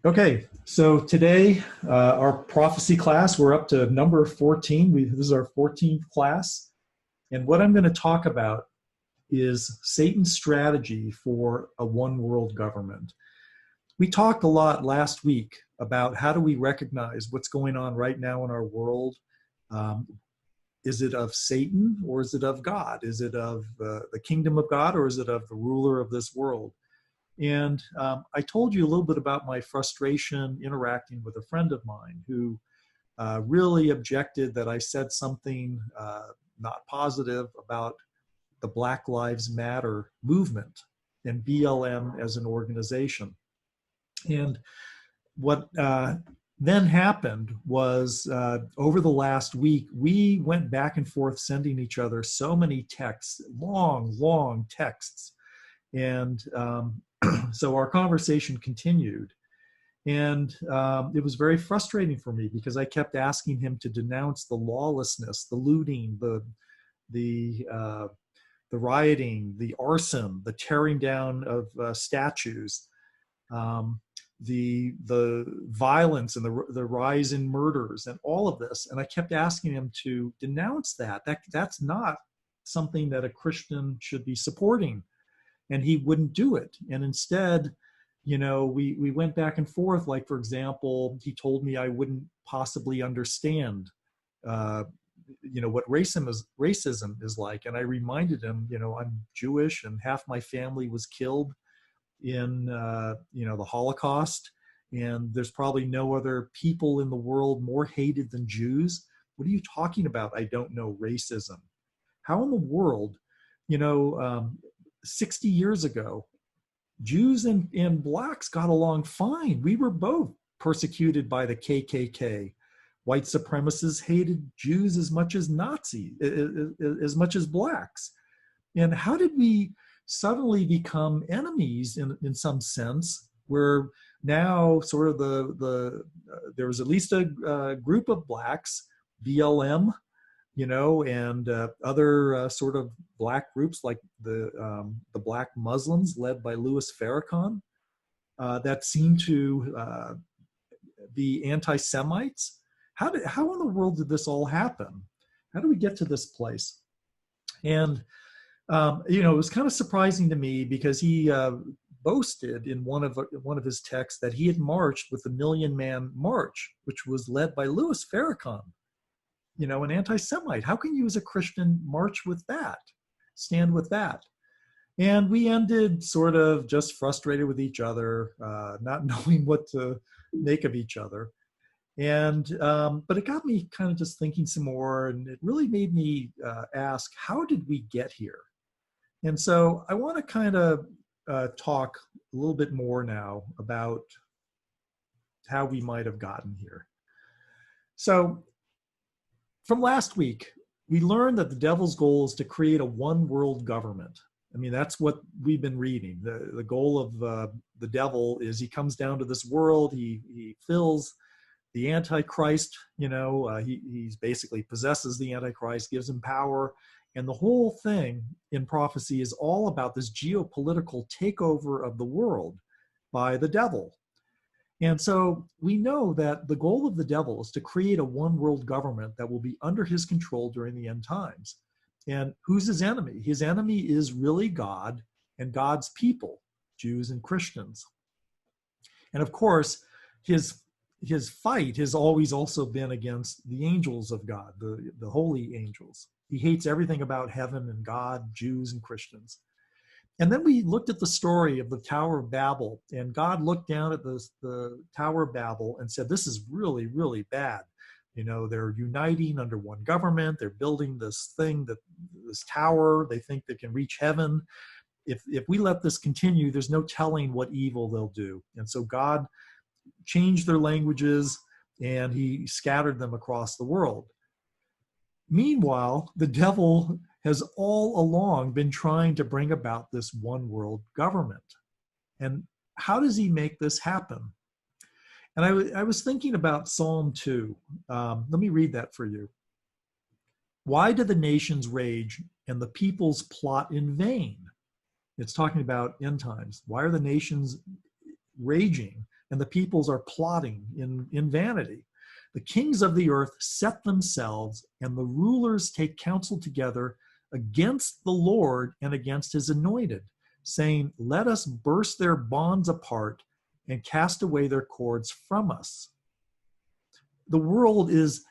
Okay, so today, our prophecy class, we're up to number 14. This is our 14th class. And what I'm going to talk about is Satan's strategy for a one world government. We talked a lot last week about how do we recognize what's going on right now in our world. Um, is it of Satan or is it of God? Is it of the kingdom of God or is it of the ruler of this world? And I told you a little bit about my frustration interacting with a friend of mine who really objected that I said something not positive about the Black Lives Matter movement and BLM as an organization. And what then happened was over the last week, we went back and forth sending each other so many texts, long, long texts. And so our conversation continued. And it was very frustrating for me because I kept asking him to denounce the lawlessness, the looting, the rioting, the arson, the tearing down of statues, um, the violence and the rise in murders and all of this. And I kept asking him to denounce that. That's not something that a Christian should be supporting, and he wouldn't do it. And instead, we went back and forth. Like, for example, he told me I wouldn't possibly understand uh, what racism is like. And I reminded him, I'm Jewish and half my family was killed in the Holocaust, and there's probably no other people in the world more hated than Jews. What are you talking about? I don't know racism. How in the world, you know um, 60 years ago, Jews and blacks got along fine. We were both persecuted by the KKK. White supremacists hated Jews as much as Nazis, as much as blacks. And how did we suddenly become enemies in some sense, where now sort of there was at least a group of blacks, BLM, and other sort of black groups like the Black Muslims led by Louis Farrakhan that seem to be anti-Semites. How in the world did this all happen? How do we get to this place? And it was kind of surprising to me because he boasted in one of his texts that he had marched with the Million Man March, which was led by Louis Farrakhan, an anti-Semite. How can you as a Christian march with that, stand with that? And we ended sort of just frustrated with each other, not knowing what to make of each other. And but it got me kind of just thinking some more, and it really made me ask, how did we get here? And so I want to kind of talk a little bit more now about how we might have gotten here. So from last week, we learned that the devil's goal is to create a one world government. I mean, that's what we've been reading. The goal of the devil is he comes down to this world, he fills the Antichrist, he's basically possesses the Antichrist, gives him power. And the whole thing in prophecy is all about this geopolitical takeover of the world by the devil. And so we know that the goal of the devil is to create a one world government that will be under his control during the end times. And who's his enemy? His enemy is really God and God's people, Jews and Christians. And of course, his fight has always also been against the angels of God, the holy angels. He hates everything about heaven and God, Jews and Christians. And then we looked at the story of the Tower of Babel, and God looked down at the Tower of Babel and said, this is really, really bad. They're uniting under one government. They're building this tower. They think they can reach heaven. If we let this continue, there's no telling what evil they'll do. And so God changed their languages, and he scattered them across the world. Meanwhile, the devil has all along been trying to bring about this one world government. And how does he make this happen? And I was thinking about Psalm 2. Let me read that for you. Why do the nations rage and the peoples plot in vain? It's talking about end times. Why are the nations raging? and the peoples are plotting in vanity. The kings of the earth set themselves, and the rulers take counsel together against the Lord and against his anointed, saying, let us burst their bonds apart and cast away their cords from us. The world is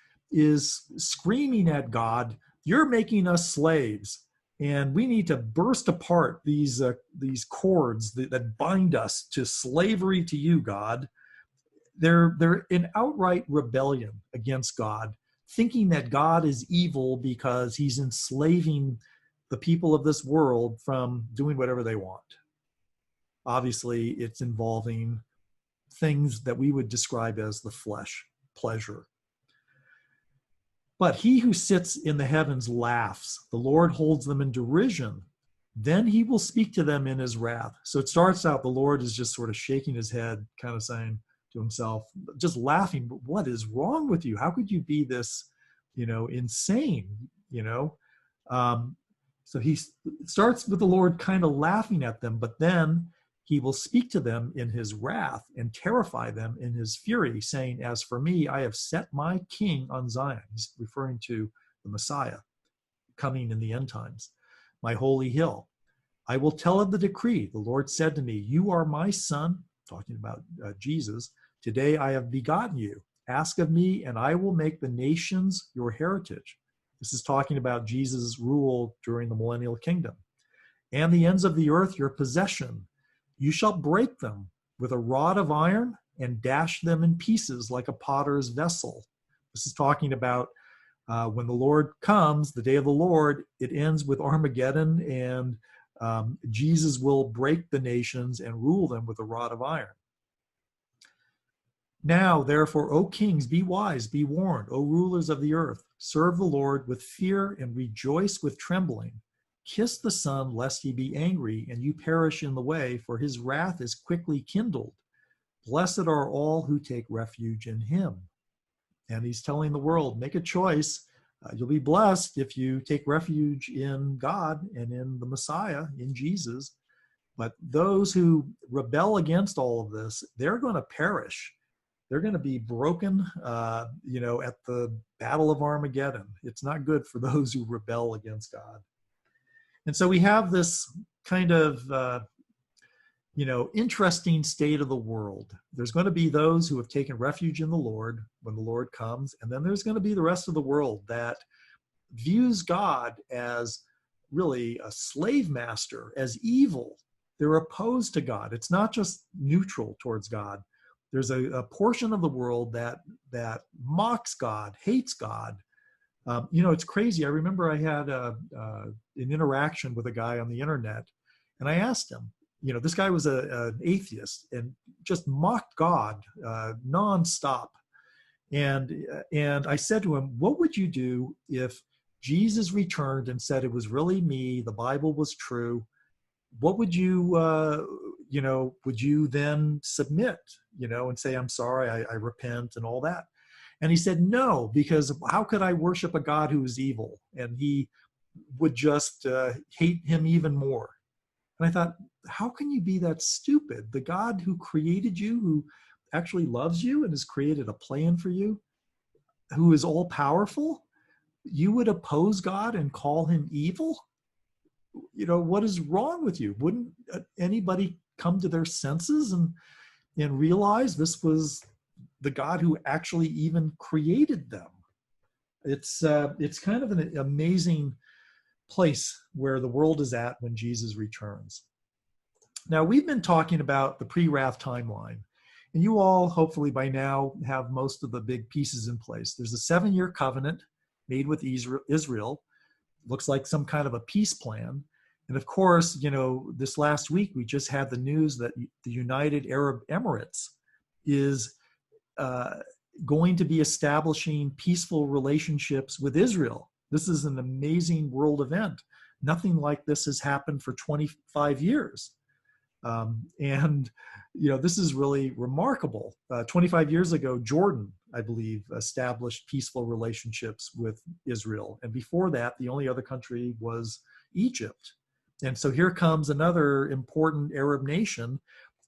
screaming at God, you're making us slaves, and we need to burst apart these cords that bind us to slavery to you, God. They're in outright rebellion against God, thinking that God is evil because he's enslaving the people of this world from doing whatever they want. Obviously, it's involving things that we would describe as the flesh, pleasure. But he who sits in the heavens laughs. The Lord holds them in derision. Then he will speak to them in his wrath. So it starts out, the Lord is just sort of shaking his head, kind of saying to himself, just laughing, but what is wrong with you? How could you be this, insane, So he starts with the Lord kind of laughing at them, but then he will speak to them in his wrath and terrify them in his fury, saying, as for me, I have set my king on Zion. He's referring to the Messiah coming in the end times, my holy hill. I will tell of the decree. The Lord said to me, you are my son, talking about Jesus. Today I have begotten you. Ask of me, and I will make the nations your heritage. This is talking about Jesus' rule during the millennial kingdom. And the ends of the earth your possession. You shall break them with a rod of iron and dash them in pieces like a potter's vessel. This is talking about when the Lord comes, the day of the Lord. It ends with Armageddon, and Jesus will break the nations and rule them with a rod of iron. Now, therefore, O kings, be wise, be warned, O rulers of the earth, serve the Lord with fear and rejoice with trembling. Kiss the Son, lest he be angry, and you perish in the way, for his wrath is quickly kindled. Blessed are all who take refuge in him. And he's telling the world, make a choice. You'll be blessed if you take refuge in God and in the Messiah, in Jesus. But those who rebel against all of this, they're going to perish. They're going to be broken, at the Battle of Armageddon. It's not good for those who rebel against God. And so we have this kind of, interesting state of the world. There's going to be those who have taken refuge in the Lord when the Lord comes. And then there's going to be the rest of the world that views God as really a slave master, as evil. They're opposed to God. It's not just neutral towards God. There's a portion of the world that mocks God, hates God. It's crazy. I remember I had an interaction with a guy on the internet, and I asked him, this guy was an atheist and just mocked God nonstop. And I said to him, what would you do if Jesus returned and said it was really me, the Bible was true? What would you, would you then submit, and say, I'm sorry, I repent and all that? And he said, no, because how could I worship a God who is evil? And he would just hate him even more. And I thought, how can you be that stupid? The God who created you, who actually loves you and has created a plan for you, who is all powerful, you would oppose God and call him evil? What is wrong with you? Wouldn't anybody come to their senses and realize this was the God who actually even created them? It's kind of an amazing place where the world is at when Jesus returns. Now, we've been talking about the pre-wrath timeline, and you all hopefully by now have most of the big pieces in place. There's a 7-year covenant made with Israel. Looks like some kind of a peace plan. And of course, this last week, we just had the news that the United Arab Emirates is going to be establishing peaceful relationships with Israel. This is an amazing world event. Nothing like this has happened for 25 years. This is really remarkable. 25 years ago, Jordan, I believe, established peaceful relationships with Israel. And before that, the only other country was Egypt. And so here comes another important Arab nation.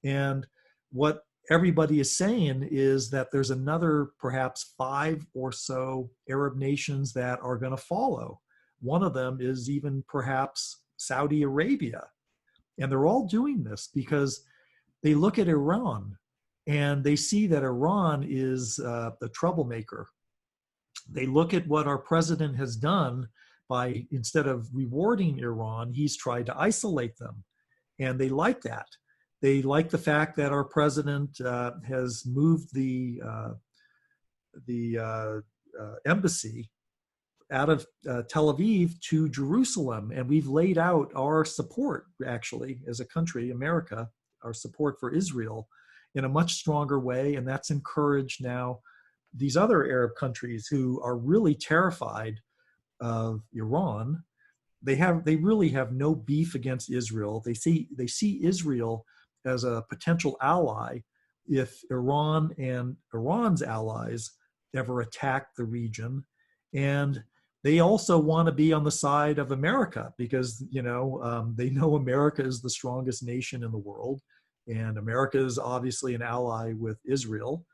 And what everybody is saying is that there's another perhaps 5 or so Arab nations that are going to follow. One of them is even perhaps Saudi Arabia. And they're all doing this because they look at Iran and they see that Iran is the troublemaker. They look at what our president has done by, instead of rewarding Iran, he's tried to isolate them. And they like that. They like the fact that our president has moved the embassy out of Tel Aviv to Jerusalem. And we've laid out our support, actually, as a country, America, our support for Israel in a much stronger way. And that's encouraged now these other Arab countries who are really terrified of Iran. They really have no beef against Israel. They see Israel as a potential ally if Iran and Iran's allies ever attack the region. And they also want to be on the side of America because, they know America is the strongest nation in the world. And America is obviously an ally with Israel.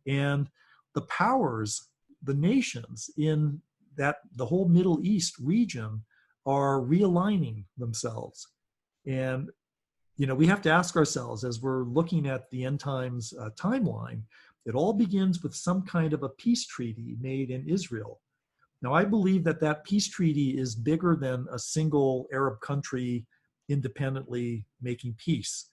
And the powers, the nations in the whole Middle East region are realigning themselves. And, we have to ask ourselves as we're looking at the end times timeline, it all begins with some kind of a peace treaty made in Israel. Now, I believe that peace treaty is bigger than a single Arab country independently making peace.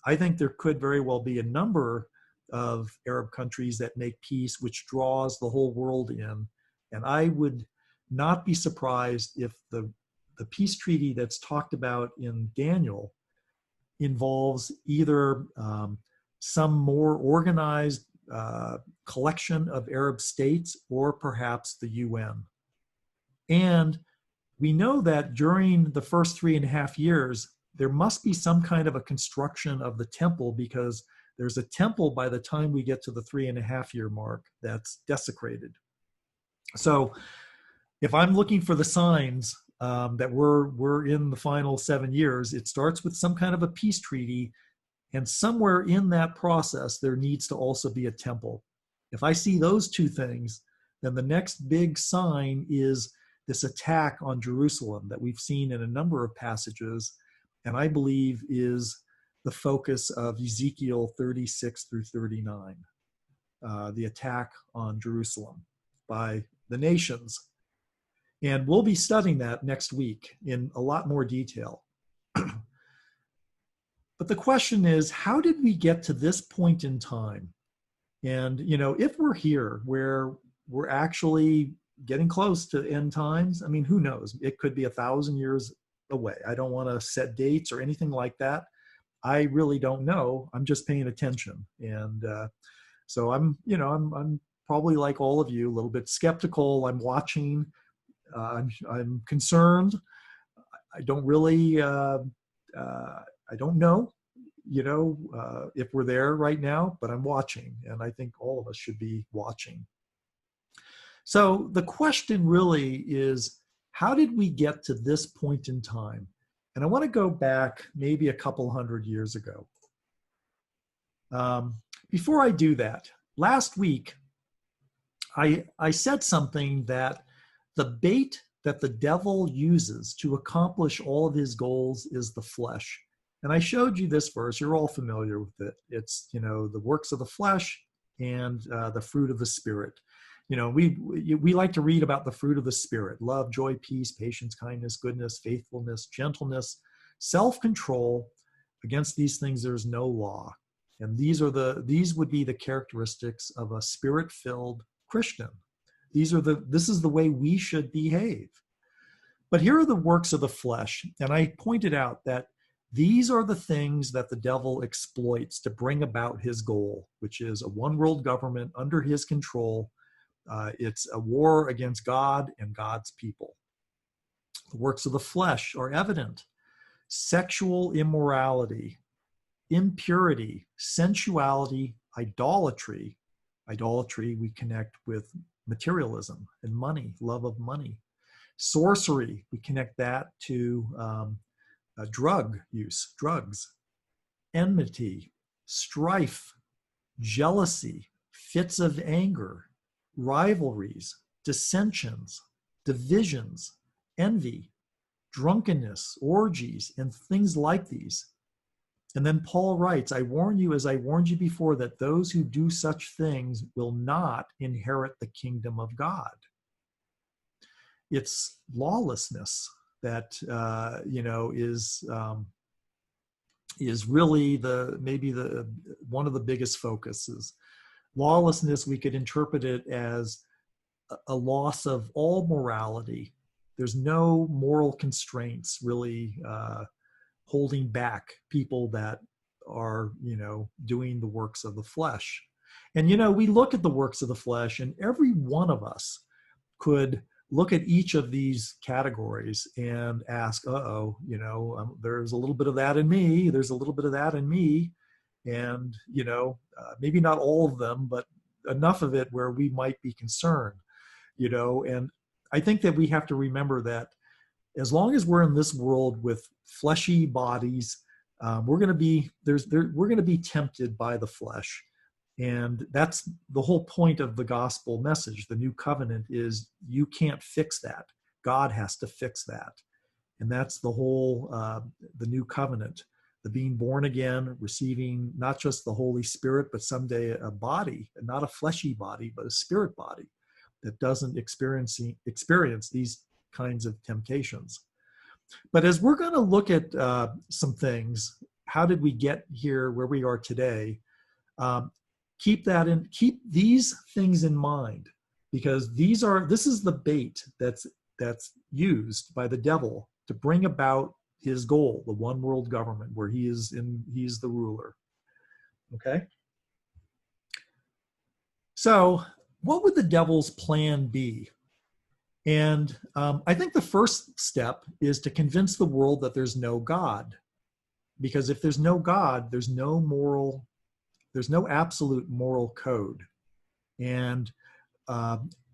I think there could very well be a number of Arab countries that make peace, which draws the whole world in. And I would not be surprised if the peace treaty that's talked about in Daniel involves either some more organized collection of Arab states or perhaps the UN. And we know that during the first 3.5 years, there must be some kind of a construction of the temple because there's a temple by the time we get to the 3.5 year mark that's desecrated. So if I'm looking for the signs that we're in the final 7 years, it starts with some kind of a peace treaty. And somewhere in that process, there needs to also be a temple. If I see those two things, then the next big sign is this attack on Jerusalem that we've seen in a number of passages, and I believe is the focus of Ezekiel 36 through 39, the attack on Jerusalem by the nations. And we'll be studying that next week in a lot more detail. But the question is, how did we get to this point in time? And, if we're here where we're actually getting close to end times, I mean, who knows? It could be 1,000 years away. I don't want to set dates or anything like that. I really don't know. I'm just paying attention. And so I'm probably like all of you, a little bit skeptical. I'm watching. I'm concerned. I don't really, I don't know, if we're there right now, but I'm watching. And I think all of us should be watching. So the question really is, how did we get to this point in time? And I want to go back maybe a couple hundred years ago. Before I do that, last week, I said something that the bait that the devil uses to accomplish all of his goals is the flesh. And I showed you this verse. You're all familiar with it. It's, the works of the flesh and the fruit of the Spirit. We like to read about the fruit of the Spirit: love, joy, peace, patience, kindness, goodness, faithfulness, gentleness, self-control. Against these things there's no law. And these would be the characteristics of a Spirit-filled Christian. This is the way we should behave. But here are the works of the flesh. And I pointed out that these are the things that the devil exploits to bring about his goal, which is a one world government under his control. It's a war against God and God's people. The works of the flesh are evident: sexual immorality, impurity, sensuality, idolatry. Idolatry we connect with materialism and money, love of money. Sorcery, we connect that to drug use, drugs. Enmity, strife, jealousy, fits of anger, rivalries, dissensions, divisions, envy, drunkenness, orgies, and things like these. And then Paul writes, I warn you, as I warned you before, that those who do such things will not inherit the kingdom of God. It's lawlessness that is really maybe one of the biggest focuses. Lawlessness, we could interpret it as a loss of all morality. There's no moral constraints really holding back people that are, doing the works of the flesh. And, we look at the works of the flesh, and every one of us could look at each of these categories and ask, there's a little bit of that in me. There's a little bit of that in me. And, maybe not all of them, but enough of it where we might be concerned, and I think that we have to remember that as long as we're in this world with fleshy bodies, we're going to be tempted by the flesh. And that's the whole point of the gospel message. The new covenant is you can't fix that. God has to fix that. And that's the whole, the new covenant, the being born again, receiving not just the Holy Spirit, but someday a body, not a fleshy body, but a spirit body that doesn't experience these kinds of temptations. But as we're going to look at some things, how did we get here where we are today? Keep these things in mind, because this is the bait that's used by the devil to bring about his goal, the one world government where he's the ruler. Okay? So what would the devil's plan be? And I think the first step is to convince the world that there's no God. Because if there's no God, there's no absolute moral code. And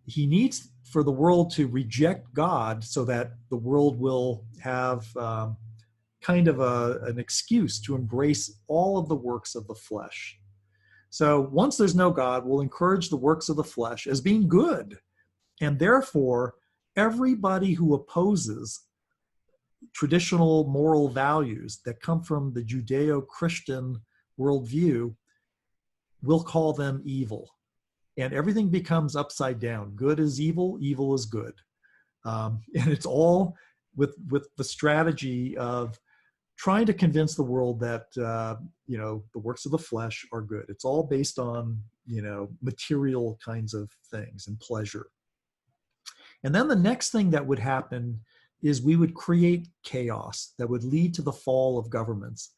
he needs for the world to reject God so that the world will have kind of an excuse to embrace all of the works of the flesh. So once there's no God, we'll encourage the works of the flesh as being good. And therefore, everybody who opposes traditional moral values that come from the Judeo-Christian worldview will call them evil. And everything becomes upside down. Good is evil, evil is good. And it's all with the strategy of trying to convince the world that, the works of the flesh are good. It's all based on, material kinds of things and pleasure. And then the next thing that would happen is we would create chaos that would lead to the fall of governments.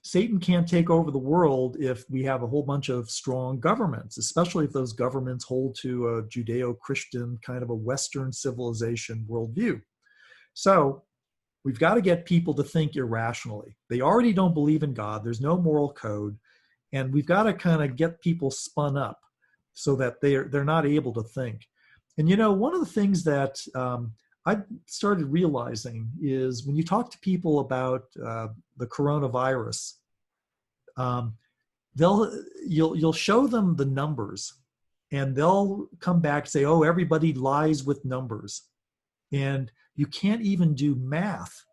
Satan can't take over the world if we have a whole bunch of strong governments, especially if those governments hold to a Judeo-Christian kind of a Western civilization worldview. So we've got to get people to think irrationally. They already don't believe in God. There's no moral code. And we've got to kind of get people spun up so that they're not able to think. And, one of the things that I started realizing is when you talk to people about the coronavirus, you'll show them the numbers, and they'll come back and say, "Oh, everybody lies with numbers," and you can't even do math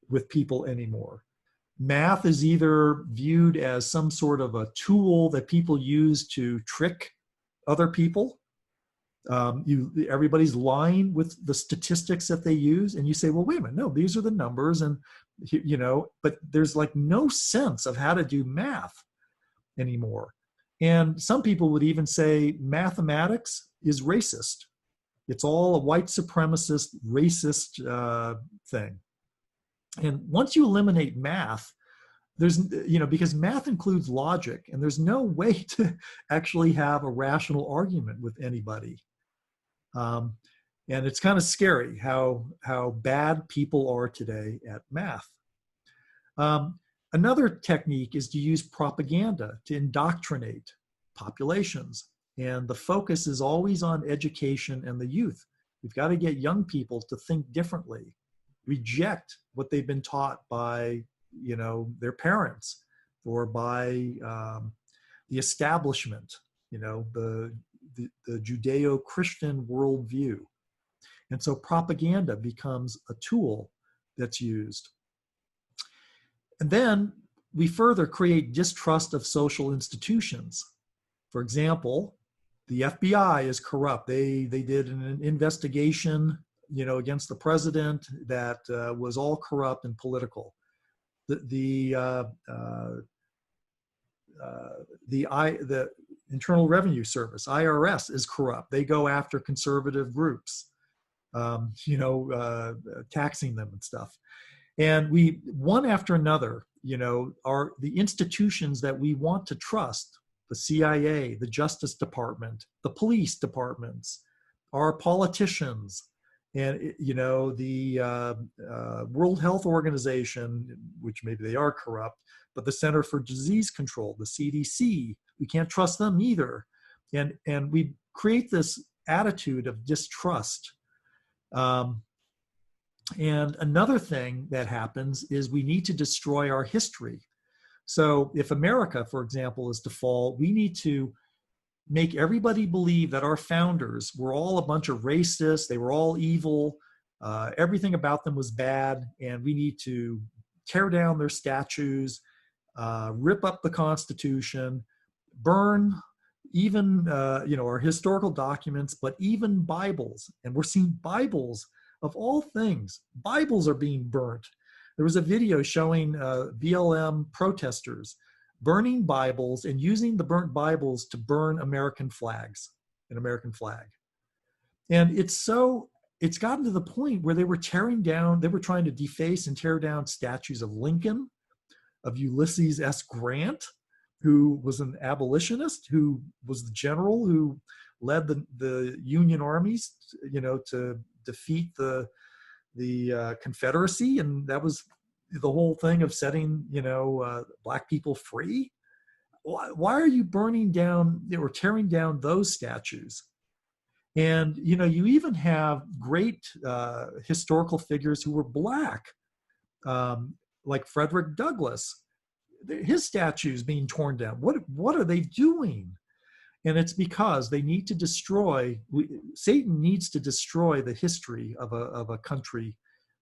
with people anymore. Math is either viewed as some sort of a tool that people use to trick other people. Everybody's lying with the statistics that they use, and you say, well, wait a minute, no, these are the numbers, and but there's like no sense of how to do math anymore. And some people would even say mathematics is racist. It's all a white supremacist, racist thing. And once you eliminate math, there's, because math includes logic, and there's no way to actually have a rational argument with anybody. And it's kind of scary how bad people are today at math. Another technique is to use propaganda to indoctrinate populations. And the focus is always on education and the youth. We've got to get young people to think differently, reject what they've been taught by, their parents or by the establishment, the Judeo-Christian worldview. And so propaganda becomes a tool that's used. And then we further create distrust of social institutions. For example, the FBI is corrupt. They did an investigation, against the president that was all corrupt and political. The Internal Revenue Service, IRS, is corrupt. They go after conservative groups, taxing them and stuff. And we, one after another, are the institutions that we want to trust: the CIA, the Justice Department, the police departments, our politicians, and the World Health Organization, which maybe they are corrupt, but the Center for Disease Control, the CDC, we can't trust them either. And we create this attitude of distrust. And another thing that happens is we need to destroy our history. So if America, for example, is to fall, we need to make everybody believe that our founders were all a bunch of racists, they were all evil, everything about them was bad, and we need to tear down their statues, rip up the Constitution, burn even our historical documents, but even Bibles. And we're seeing Bibles, of all things, Bibles are being burnt. There was a video showing BLM protesters burning Bibles and using the burnt Bibles to burn American flags, an American flag. And it's gotten to the point where they were trying to deface and tear down statues of Lincoln, of Ulysses S. Grant, who was an abolitionist, who was the general who led the Union armies, to defeat the Confederacy. And that was the whole thing of setting, Black people free. Why are you burning down or tearing down those statues? And, you even have great historical figures who were Black, like Frederick Douglass. His statues being torn down. What are they doing? And it's because they need to Satan needs to destroy the history of a country,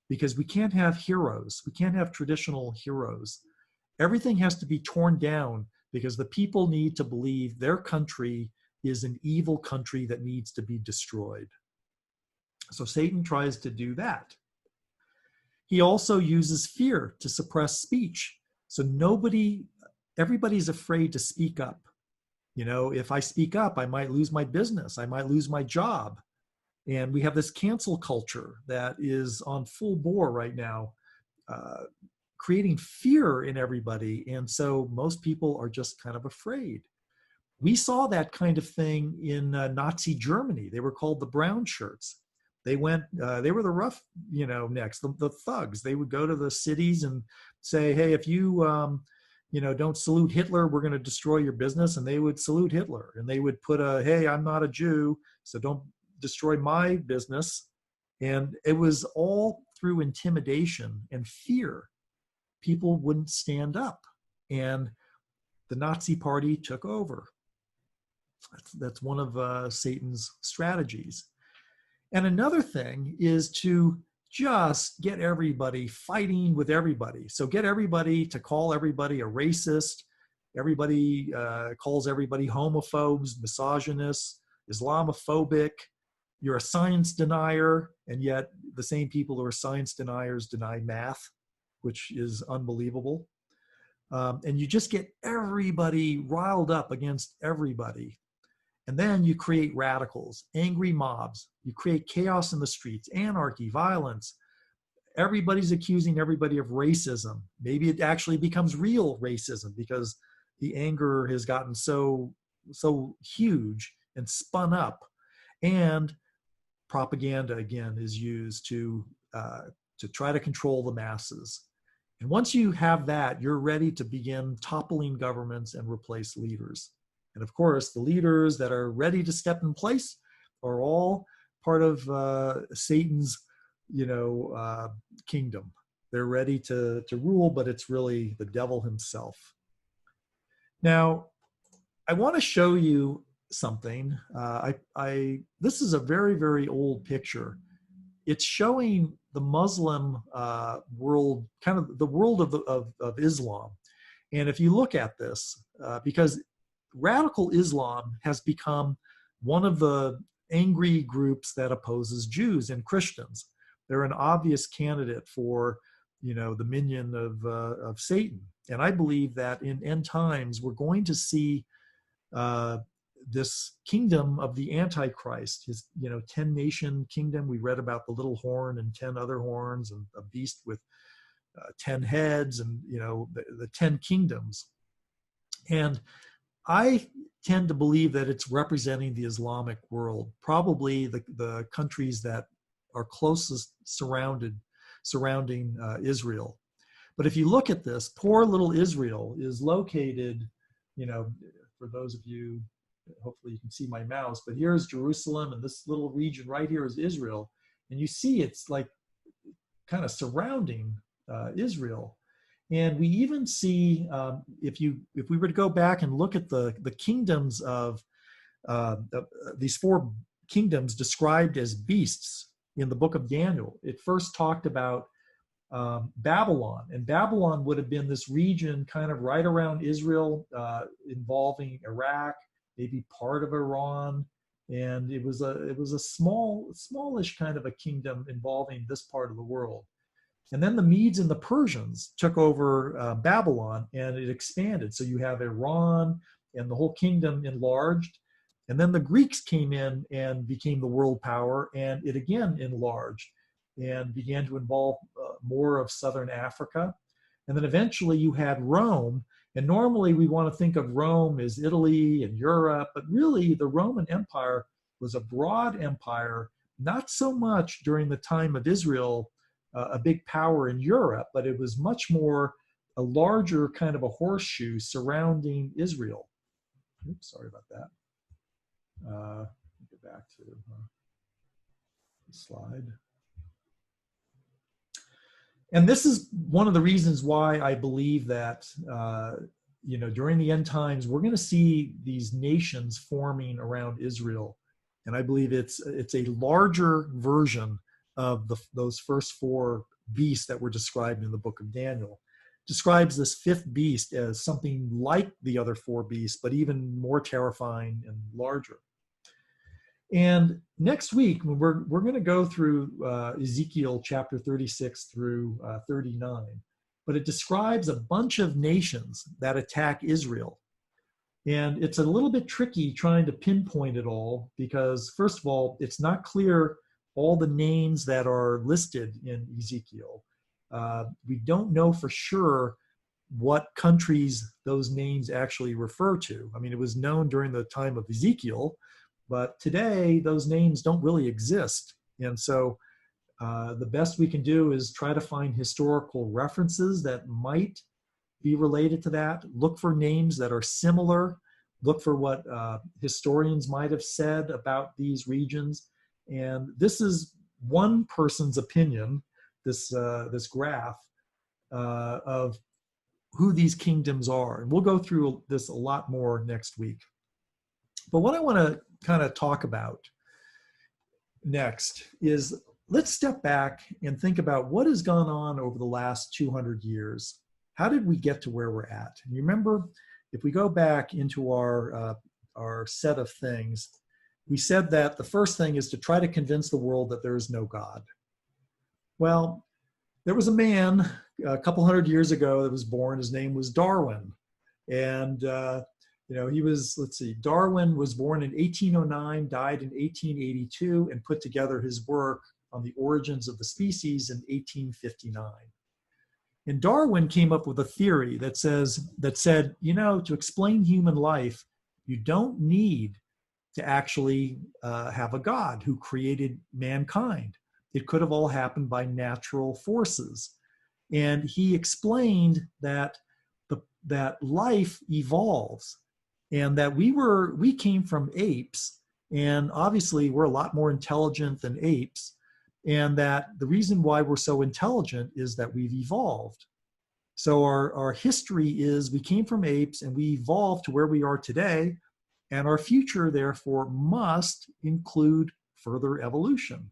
because we can't have heroes. We can't have traditional heroes. Everything has to be torn down because the people need to believe their country is an evil country that needs to be destroyed. So Satan tries to do that. He also uses fear to suppress speech. So everybody's afraid to speak up. If I speak up, I might lose my business. I might lose my job. And we have this cancel culture that is on full bore right now, creating fear in everybody. And so most people are just kind of afraid. We saw that kind of thing in Nazi Germany. They were called the brown shirts. They were the rough, necks, the thugs. They would go to the cities and say, hey, if you, don't salute Hitler, we're going to destroy your business. And they would salute Hitler. And they would put hey, I'm not a Jew, so don't destroy my business. And it was all through intimidation and fear. People wouldn't stand up. And the Nazi Party took over. That's one of Satan's strategies. And another thing is to just get everybody fighting with everybody. So get everybody to call everybody a racist. Everybody calls everybody homophobes, misogynists, Islamophobic. You're a science denier, and yet the same people who are science deniers deny math, which is unbelievable. And you just get everybody riled up against everybody. And then you create radicals, angry mobs. You create chaos in the streets, anarchy, violence. Everybody's accusing everybody of racism. Maybe it actually becomes real racism because the anger has gotten so huge and spun up. And propaganda, again, is used to try to control the masses. And once you have that, you're ready to begin toppling governments and replace leaders. And of course, the leaders that are ready to step in place are all part of Satan's, kingdom. They're ready to rule, but it's really the devil himself. Now, I want to show you something. This is a very, very old picture. It's showing the Muslim world, kind of the world of Islam. And if you look at this, because radical Islam has become one of the angry groups that opposes Jews and Christians. They're an obvious candidate for, the minion of Satan. And I believe that in end times, we're going to see this kingdom of the Antichrist, his 10-nation kingdom. We read about the little horn and 10 other horns, and a beast with 10 heads, and the 10 kingdoms. And I tend to believe that it's representing the Islamic world, probably the countries that are closest surrounding Israel. But if you look at this, poor little Israel is located, for those of you, hopefully you can see my mouse, but here's Jerusalem, and this little region right here is Israel. And you see it's like kind of surrounding Israel. And we even see, if we were to go back and look at the kingdoms of these 4 kingdoms described as beasts in the book of Daniel, it first talked about Babylon. And Babylon would have been this region kind of right around Israel, involving Iraq, maybe part of Iran. And it was a smallish kind of a kingdom involving this part of the world. And then the Medes and the Persians took over Babylon, and it expanded. So you have Iran, and the whole kingdom enlarged. And then the Greeks came in and became the world power, and it again enlarged and began to involve more of southern Africa. And then eventually you had Rome. And normally we want to think of Rome as Italy and Europe, but really the Roman Empire was a broad empire, not so much during the time of Israel, a big power in Europe, but it was much more a larger kind of a horseshoe surrounding Israel. Oops, sorry about that. Get back to the slide. And this is one of the reasons why I believe that, during the end times, we're going to see these nations forming around Israel. And I believe it's a larger version of those first 4 beasts that were described in the book of Daniel. Describes this 5th beast as something like the other 4 beasts, but even more terrifying and larger. And next week, we're going to go through Ezekiel chapter 36 through 39, but it describes a bunch of nations that attack Israel. And it's a little bit tricky trying to pinpoint it all, because first of all, it's not clear all the names that are listed in Ezekiel. We don't know for sure what countries those names actually refer to. I mean, it was known during the time of Ezekiel, but today those names don't really exist. And so the best we can do is try to find historical references that might be related to that. Look for names that are similar. Look for what historians might have said about these regions. And this is one person's opinion, this graph of who these kingdoms are. And we'll go through this a lot more next week. But what I want to kind of talk about next is, let's step back and think about what has gone on over the last 200 years. How did we get to where we're at? And you remember, if we go back into our set of things, we said that the first thing is to try to convince the world that there is no God. Well, there was a man a couple hundred years ago that was born. His name was Darwin. And, he was, Darwin was born in 1809, died in 1882, and put together his work on the origins of the species in 1859. And Darwin came up with a theory that said, to explain human life, you don't need to actually have a God who created mankind. It could have all happened by natural forces. And he explained that that life evolves, and that we came from apes, and obviously we're a lot more intelligent than apes, and that the reason why we're so intelligent is that we've evolved. So our history is we came from apes and we evolved to where we are today, and our future, therefore, must include further evolution.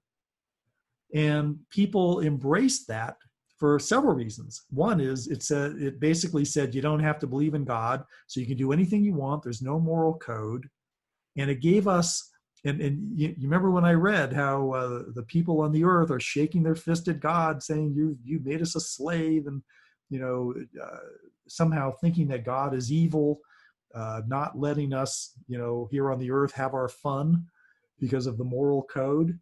And people embraced that for several reasons. One is it basically said you don't have to believe in God, so you can do anything you want. There's no moral code. And it gave us, and you remember when I read how the people on the earth are shaking their fist at God, saying you made us a slave, and somehow thinking that God is evil, not letting us here on the earth have our fun because of the moral code.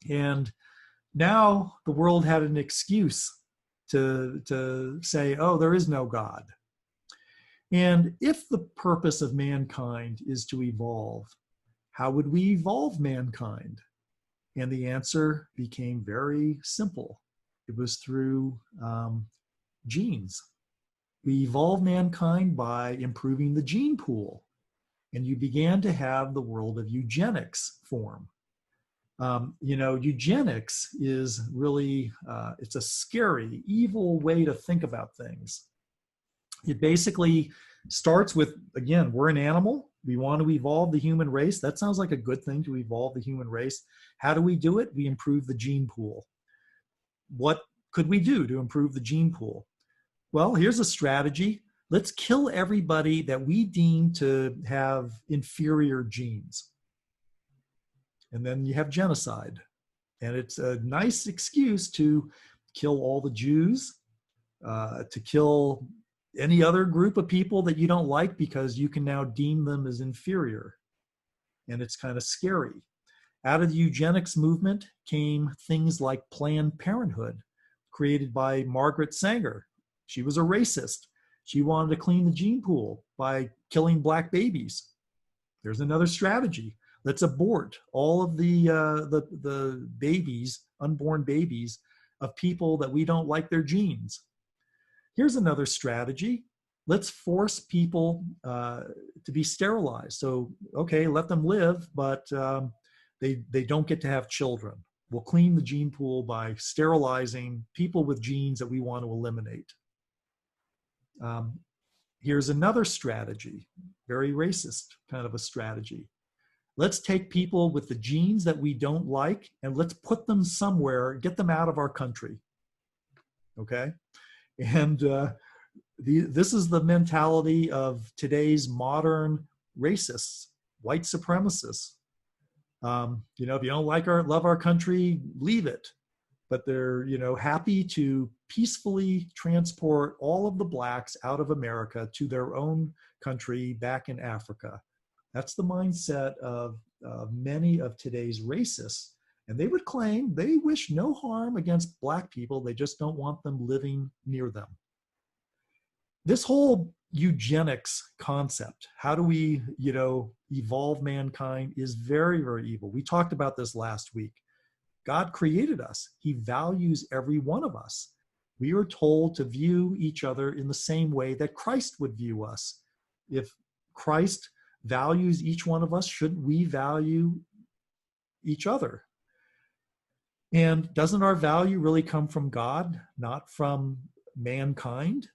And now the world had an excuse to say, oh, there is no God. And if the purpose of mankind is to evolve, how would we evolve mankind? And the answer became very simple. It was through genes. We evolved mankind by improving the gene pool. And you began to have the world of eugenics form. Eugenics is really, it's a scary, evil way to think about things. It basically starts with, again, we're an animal. We want to evolve the human race. That sounds like a good thing, to evolve the human race. How do we do it? We improve the gene pool. What could we do to improve the gene pool? Well, here's a strategy. Let's kill everybody that we deem to have inferior genes. And then you have genocide. And it's a nice excuse to kill all the Jews, to kill any other group of people that you don't like, because you can now deem them as inferior. And it's kind of scary. Out of the eugenics movement came things like Planned Parenthood, created by Margaret Sanger. She was a racist. She wanted to clean the gene pool by killing black babies. There's another strategy. Let's abort all of the babies, unborn babies, of people that we don't like their genes. Here's another strategy. Let's force people to be sterilized. So, okay, let them live, but they don't get to have children. We'll clean the gene pool by sterilizing people with genes that we want to eliminate. Here's another strategy, very racist kind of a strategy. Let's take people with the genes that we don't like and let's put them somewhere, get them out of our country. Okay? And this is the mentality of today's modern racists, white supremacists. If you don't love our country, leave it. But they're, happy to peacefully transport all of the blacks out of America to their own country back in Africa. That's the mindset of many of today's racists. And they would claim they wish no harm against black people. They just don't want them living near them. This whole eugenics concept, how do we, evolve mankind, is very, very evil. We talked about this last week. God created us. He values every one of us. We are told to view each other in the same way that Christ would view us. If Christ values each one of us, shouldn't we value each other? And doesn't our value really come from God, not from mankind?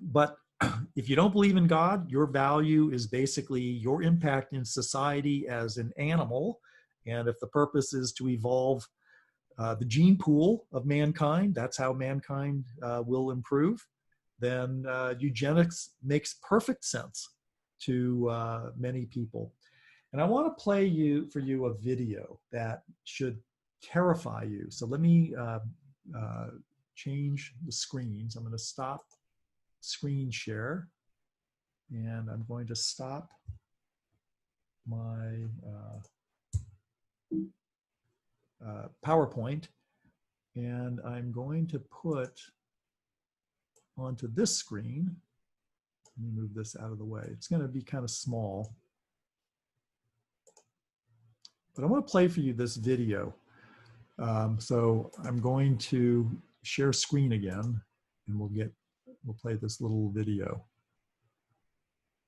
But if you don't believe in God, your value is basically your impact in society as an animal. And if the purpose is to evolve the gene pool of mankind, that's how mankind will improve, then eugenics makes perfect sense to many people. And I want to play for you a video that should terrify you. So let me change the screens. I'm going to stop screen share, and I'm going to stop my PowerPoint, and I'm going to put onto this screen. Let me move this out of the way. It's going to be kind of small, but I want to play for you this video. So I'm going to share screen again, and we'll play this little video.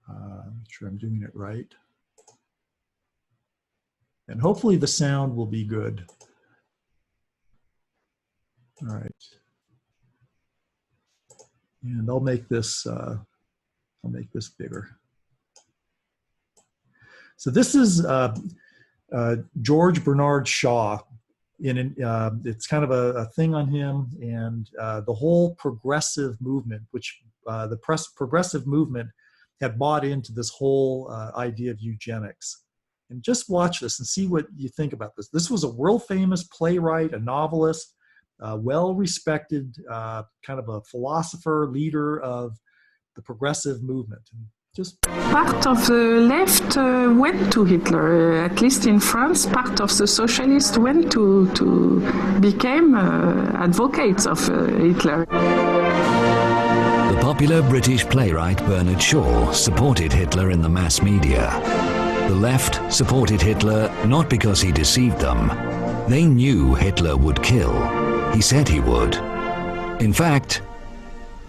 Make sure I'm doing it right. And hopefully the sound will be good. All right. And I'll make this bigger. So this is George Bernard Shaw. It's kind of a thing on him, and the whole progressive movement, which the progressive movement had bought into this whole idea of eugenics. And just watch this and see what you think about this. This was a world-famous playwright, a novelist, well-respected, kind of a philosopher, leader of the progressive movement. And just part of the left went to Hitler, at least in France. Part of the socialists went to became advocates of Hitler. The popular British playwright Bernard Shaw supported Hitler in the mass media. The left supported Hitler not because he deceived them. They knew Hitler would kill. He said he would. In fact,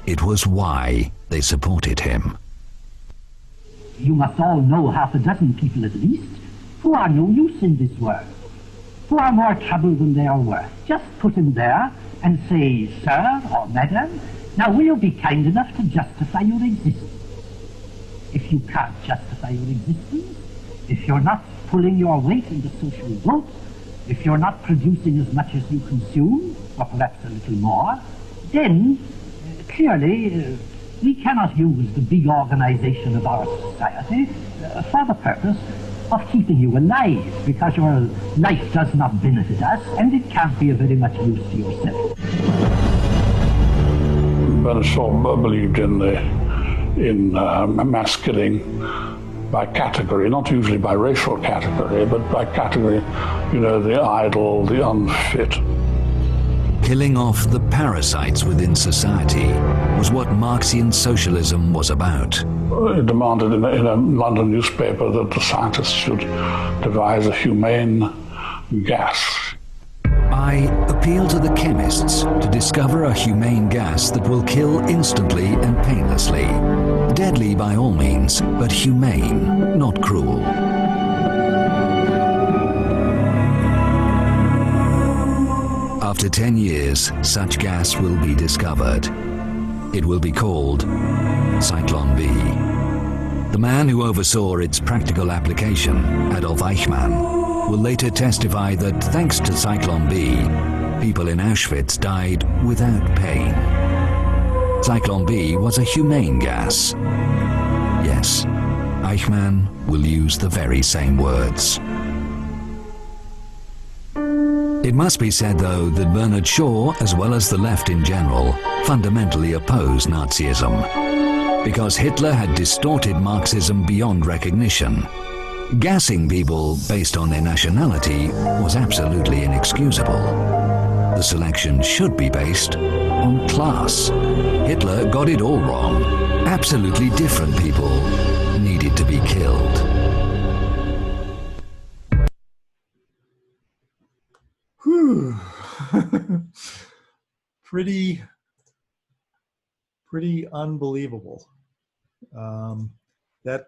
it was why they supported him. You must all know half a dozen people at least who are no use in this world, who are more trouble than they are worth. Just put them there and say, sir or madam, now will you be kind enough to justify your existence? If you can't justify your existence, if you're not pulling your weight in the social vote, if you're not producing as much as you consume, or perhaps a little more, then clearly we cannot use the big organization of our society for the purpose of keeping you alive, because your life does not benefit us and it can't be of very much use to yourself. Bernard Shaw believed in mass killing by category, not usually by racial category, but by category, you know, the idle, the unfit. Killing off the parasites within society was what Marxian socialism was about. It demanded in a London newspaper that the scientists should devise a humane gas. I appeal to the chemists to discover a humane gas that will kill instantly and painlessly. Deadly by all means, but humane, not cruel. After 10 years, such gas will be discovered. It will be called Zyklon B. The man who oversaw its practical application, Adolf Eichmann, will later testify that thanks to Zyklon B, people in Auschwitz died without pain. Zyklon B was a humane gas. Yes, Eichmann will use the very same words. It must be said, though, that Bernard Shaw, as well as the left in general, fundamentally opposed Nazism, because Hitler had distorted Marxism beyond recognition. Gassing people based on their nationality was absolutely inexcusable. The selection should be based on class. Hitler got it all wrong. Absolutely different people needed to be killed. Whew. pretty unbelievable. That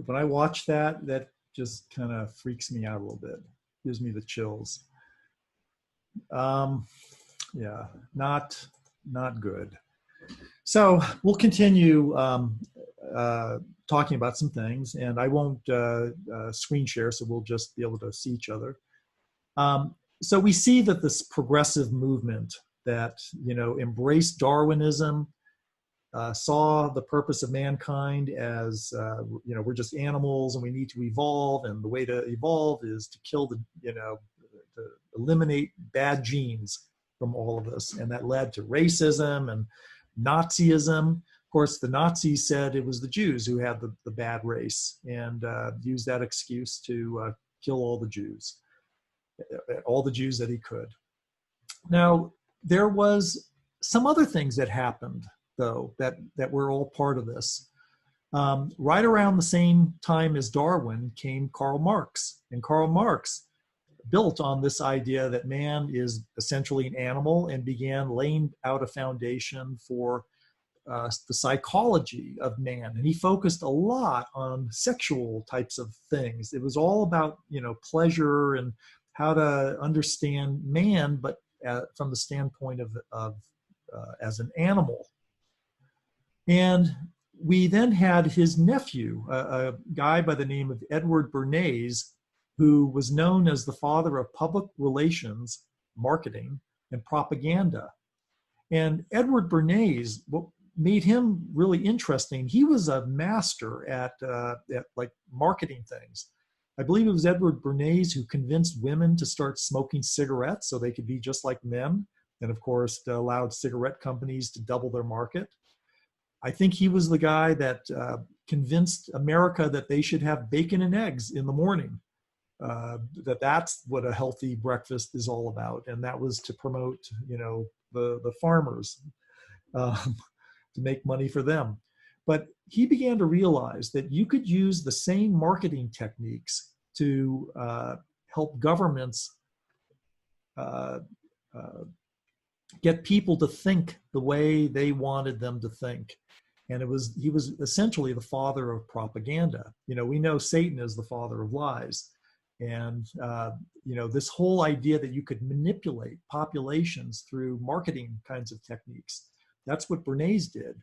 when I watch that just kind of freaks me out a little bit. Gives me the chills. Yeah, not good. So we'll continue talking about some things, and I won't screen share, so we'll just be able to see each other. So we see that this progressive movement that, you know, embraced Darwinism, saw the purpose of mankind as, you know, we're just animals and we need to evolve, and the way to evolve is to kill the, you know, to eliminate bad genes from all of us. And that led to racism and Nazism. Of course, the Nazis said it was the Jews who had the bad race, and used that excuse to kill all the Jews that he could. Now, there was some other things that happened, though, that were all part of this. Right around the same time as Darwin came Karl Marx. And Karl Marx built on this idea that man is essentially an animal, and began laying out a foundation for the psychology of man. And he focused a lot on sexual types of things. It was all about, you know, pleasure and how to understand man, but from the standpoint of as an animal. And we then had his nephew, a guy by the name of Edward Bernays, who was known as the father of public relations, marketing, and propaganda. And Edward Bernays, what made him really interesting, he was a master at like marketing things. I believe it was Edward Bernays who convinced women to start smoking cigarettes so they could be just like men, and of course allowed cigarette companies to double their market. I think he was the guy that convinced America that they should have bacon and eggs in the morning, that's what a healthy breakfast is all about. And that was to promote, the farmers, to make money for them. But he began to realize that you could use the same marketing techniques to help governments get people to think the way they wanted them to think. And he was essentially the father of propaganda. We know Satan is the father of lies. And, this whole idea that you could manipulate populations through marketing kinds of techniques, that's what Bernays did.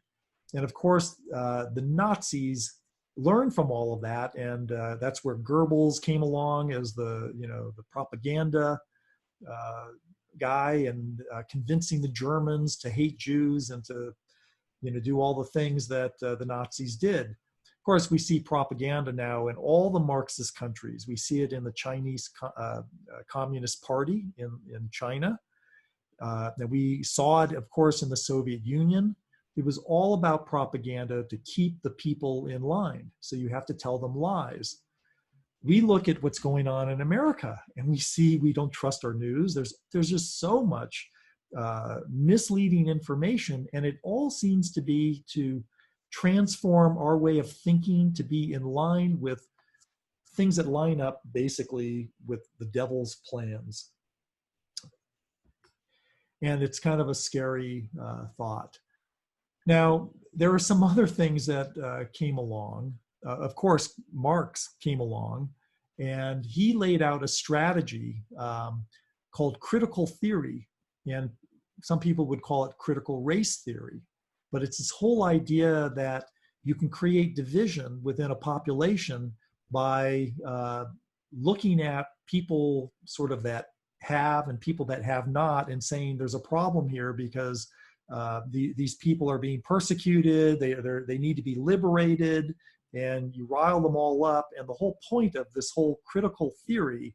And of course, the Nazis learned from all of that. And that's where Goebbels came along as the propaganda guy, and convincing the Germans to hate Jews and to, do all the things that the Nazis did. Of course, we see propaganda now in all the Marxist countries. We see it in the Chinese Communist Party in China. And we saw it, of course, in the Soviet Union. It was all about propaganda to keep the people in line. So you have to tell them lies. We look at what's going on in America and we see we don't trust our news. There's just so much misleading information, and it all seems to be to transform our way of thinking to be in line with things that line up basically with the devil's plans. And it's kind of a scary thought. Now, there are some other things that came along. Of course, Marx came along, and he laid out a strategy called critical theory. And some people would call it critical race theory. But it's this whole idea that you can create division within a population by looking at people sort of that have and people that have not, and saying there's a problem here because these people are being persecuted, they need to be liberated, and you rile them all up. And the whole point of this whole critical theory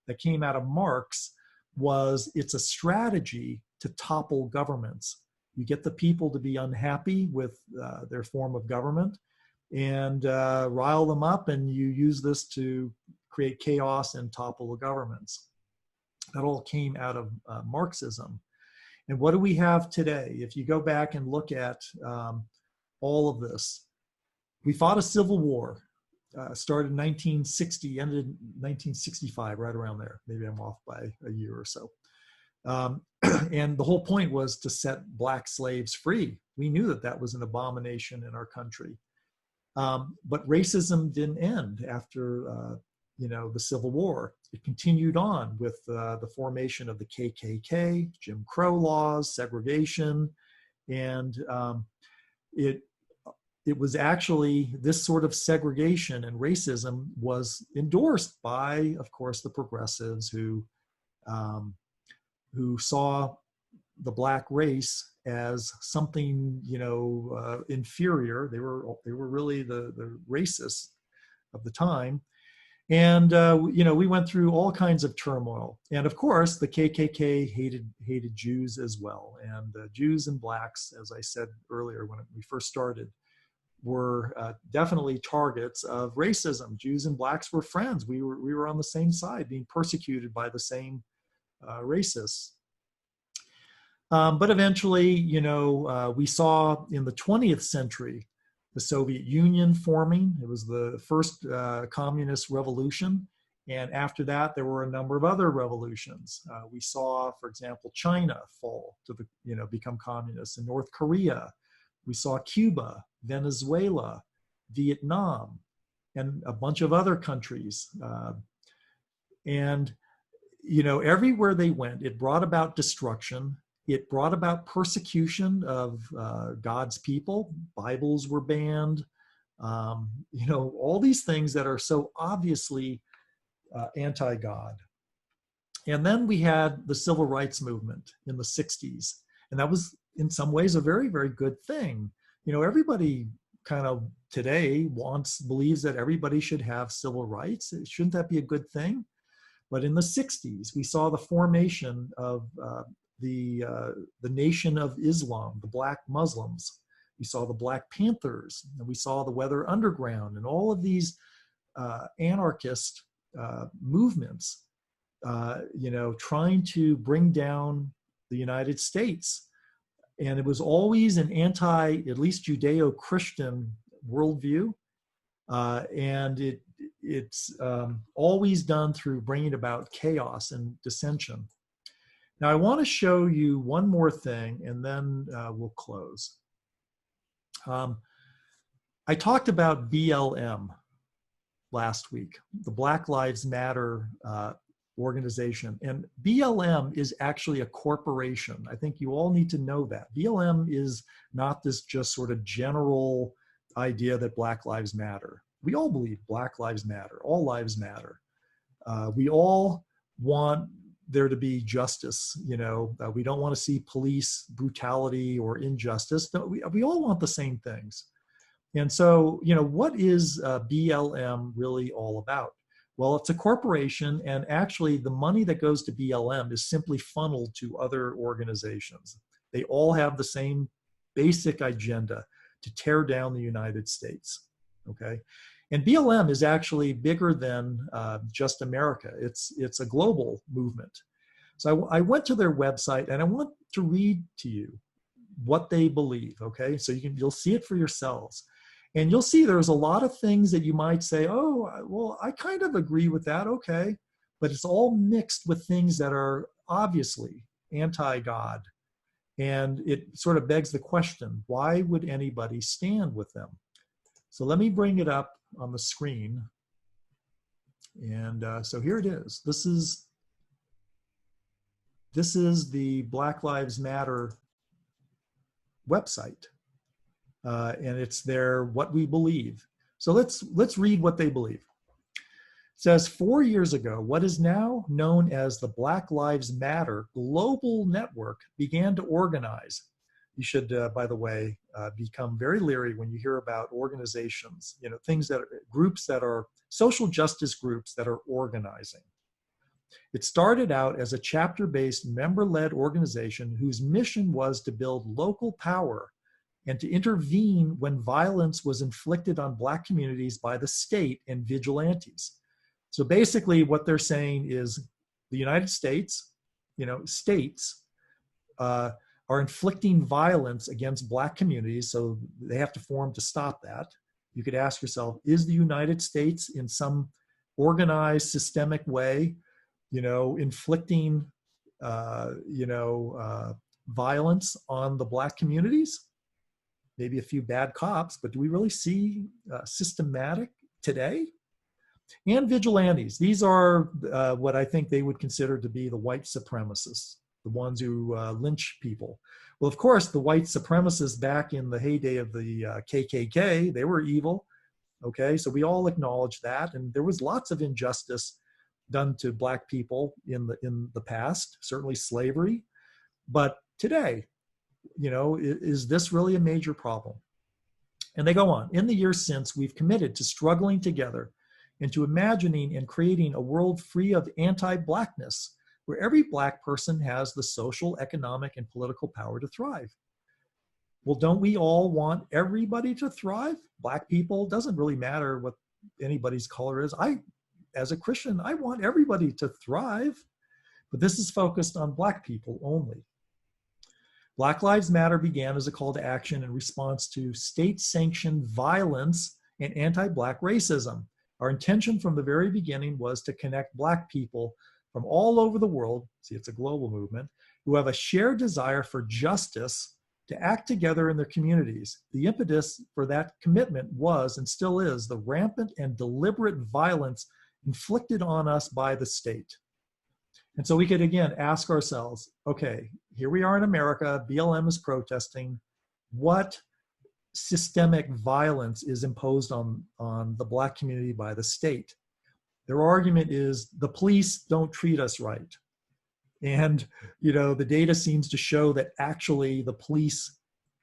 that came out of Marx was it's a strategy to topple governments. You get the people to be unhappy with their form of government and rile them up, and you use this to create chaos and topple the governments. That all came out of Marxism. And what do we have today? If you go back and look at all of this, we fought a civil war, started in 1960, ended in 1965, right around there. Maybe I'm off by a year or so. And the whole point was to set black slaves free. We knew that that was an abomination in our country. But racism didn't end after the Civil War. It continued on with the formation of the KKK, Jim Crow laws, segregation, and it was actually this sort of segregation and racism was endorsed by, of course, the progressives who saw the black race as something inferior. They were really the racists of the time. And we went through all kinds of turmoil. And of course, the KKK hated Jews as well. And Jews and blacks, as I said earlier when we first started, were definitely targets of racism. Jews and blacks were friends. We were on the same side, being persecuted by the same racists. But eventually, we saw in the 20th century the Soviet Union forming. It was the first communist revolution. And after that, there were a number of other revolutions. We saw, for example, China fall to become communist, and North Korea. We saw Cuba, Venezuela, Vietnam, and a bunch of other countries. And everywhere they went, it brought about destruction. It brought about persecution of God's people. Bibles were banned. All these things that are so obviously anti-God. And then we had the civil rights movement in the 60s. And that was in some ways a very, very good thing. Everybody kind of today believes that everybody should have civil rights. Shouldn't that be a good thing? But in the 60s, we saw the formation of the Nation of Islam, the Black Muslims. We saw the Black Panthers, and we saw the Weather Underground, and all of these anarchist movements, trying to bring down the United States. And it was always an at least Judeo-Christian worldview. And it's always done through bringing about chaos and dissension. Now, I want to show you one more thing, and then we'll close. I talked about BLM last week, the Black Lives Matter organization. And BLM is actually a corporation. I think you all need to know that. BLM is not this just sort of general idea that Black Lives Matter. We all believe Black Lives Matter. All lives matter. We all want there to be justice. We don't want to see police brutality or injustice. We all want the same things. And so, what is BLM really all about? Well, it's a corporation, and actually the money that goes to BLM is simply funneled to other organizations. They all have the same basic agenda: to tear down the United States, okay? And BLM is actually bigger than just America. It's a global movement. So I went to their website, and I want to read to you what they believe, okay? So you'll see it for yourselves. And you'll see there's a lot of things that you might say, oh, well, I kind of agree with that, okay. But it's all mixed with things that are obviously anti-God. And it sort of begs the question, why would anybody stand with them? So let me bring it up on the screen. And so here it is. This is the Black Lives Matter website. And it's their What We Believe. So let's read what they believe. It says, 4 years ago, what is now known as the Black Lives Matter global network began to organize. You should, by the way, become very leery when you hear about organizations, groups that are social justice groups that are organizing. It started out as a chapter-based, member-led organization whose mission was to build local power and to intervene when violence was inflicted on Black communities by the state and vigilantes. So basically what they're saying is the United States, states are inflicting violence against Black communities, so they have to form to stop that. You could ask yourself, is the United States in some organized, systemic way, inflicting, violence on the Black communities? Maybe a few bad cops, but do we really see systematic today? And vigilantes. These are what I think they would consider to be the white supremacists, the ones who lynch people. Well, of course, the white supremacists back in the heyday of the KKK, they were evil. Okay, so we all acknowledge that, and there was lots of injustice done to Black people in the past, certainly slavery. But today, is this really a major problem? And they go on. In the years since, we've committed to struggling together and to imagining and creating a world free of anti-Blackness, where every Black person has the social, economic, and political power to thrive. Well, don't we all want everybody to thrive? Black people, doesn't really matter what anybody's color is. As a Christian, I want everybody to thrive, but this is focused on Black people only. Black Lives Matter began as a call to action in response to state-sanctioned violence and anti-Black racism. Our intention from the very beginning was to connect Black people from all over the world, see, it's a global movement, who have a shared desire for justice to act together in their communities. The impetus for that commitment was, and still is, the rampant and deliberate violence inflicted on us by the state. And so we could again ask ourselves, okay, here we are in America, BLM is protesting. What systemic violence is imposed on the Black community by the state? Their argument is the police don't treat us right. And, you know, the data seems to show that actually the police,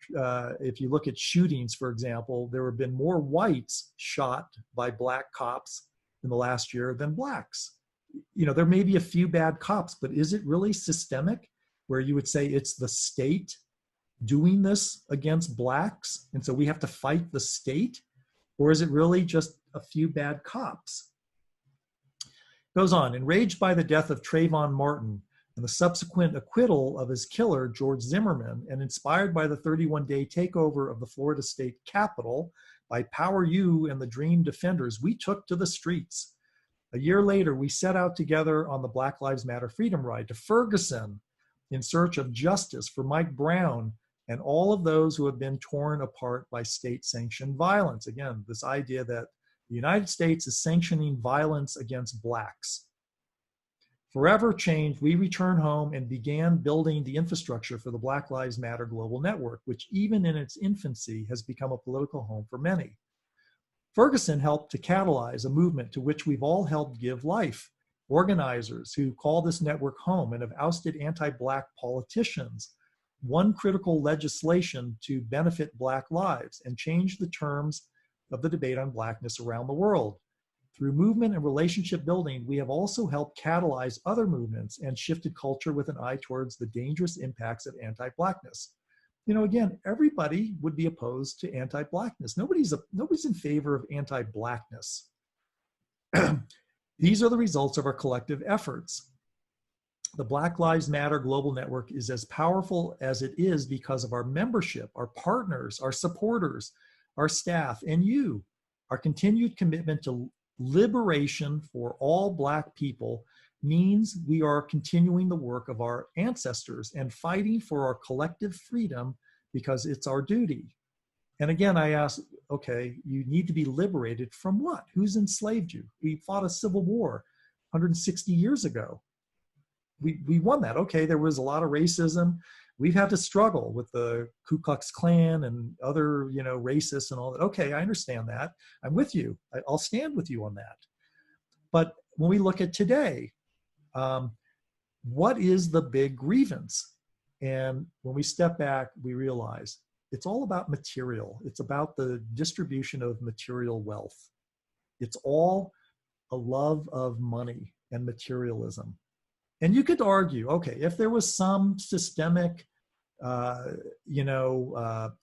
if you look at shootings, for example, there have been more whites shot by Black cops in the last year than Blacks. You know, there may be a few bad cops, but is it really systemic where you would say it's the state doing this against Blacks, and so we have to fight the state? Or is it really just a few bad cops? Goes on, enraged by the death of Trayvon Martin and the subsequent acquittal of his killer, George Zimmerman, and inspired by the 31-day takeover of the Florida state capitol by Power U and the Dream Defenders, we took to the streets. A year later, we set out together on the Black Lives Matter Freedom Ride to Ferguson in search of justice for Mike Brown and all of those who have been torn apart by state-sanctioned violence. Again, this idea that the United States is sanctioning violence against Blacks. Forever changed, we returned home and began building the infrastructure for the Black Lives Matter Global Network, which even in its infancy has become a political home for many. Ferguson helped to catalyze a movement to which we've all helped give life. Organizers who call this network home and have ousted anti-Black politicians, won critical legislation to benefit Black lives, and changed the terms of the debate on Blackness around the world. Through movement and relationship building, we have also helped catalyze other movements and shifted culture with an eye towards the dangerous impacts of anti-Blackness. You know, again, everybody would be opposed to anti-Blackness. Nobody's in favor of anti-Blackness. These are the results of our collective efforts. The Black Lives Matter Global Network is as powerful as it is because of our membership, our partners, our supporters, our staff, and you. Our continued commitment to liberation for all Black people means we are continuing the work of our ancestors and fighting for our collective freedom because it's our duty. And again, I ask, okay, you need to be liberated from what? Who's enslaved you? We fought a civil war 160 years ago. We won that. Okay, there was a lot of racism. We've had to struggle with the Ku Klux Klan and other, you know, racists and all that. Okay, I understand that. I'm with you. I'll stand with you on that. But when we look at today, what is the big grievance? And when we step back, we realize it's all about material. It's about the distribution of material wealth. It's all a love of money and materialism. And you could argue, okay, if there was some systemic,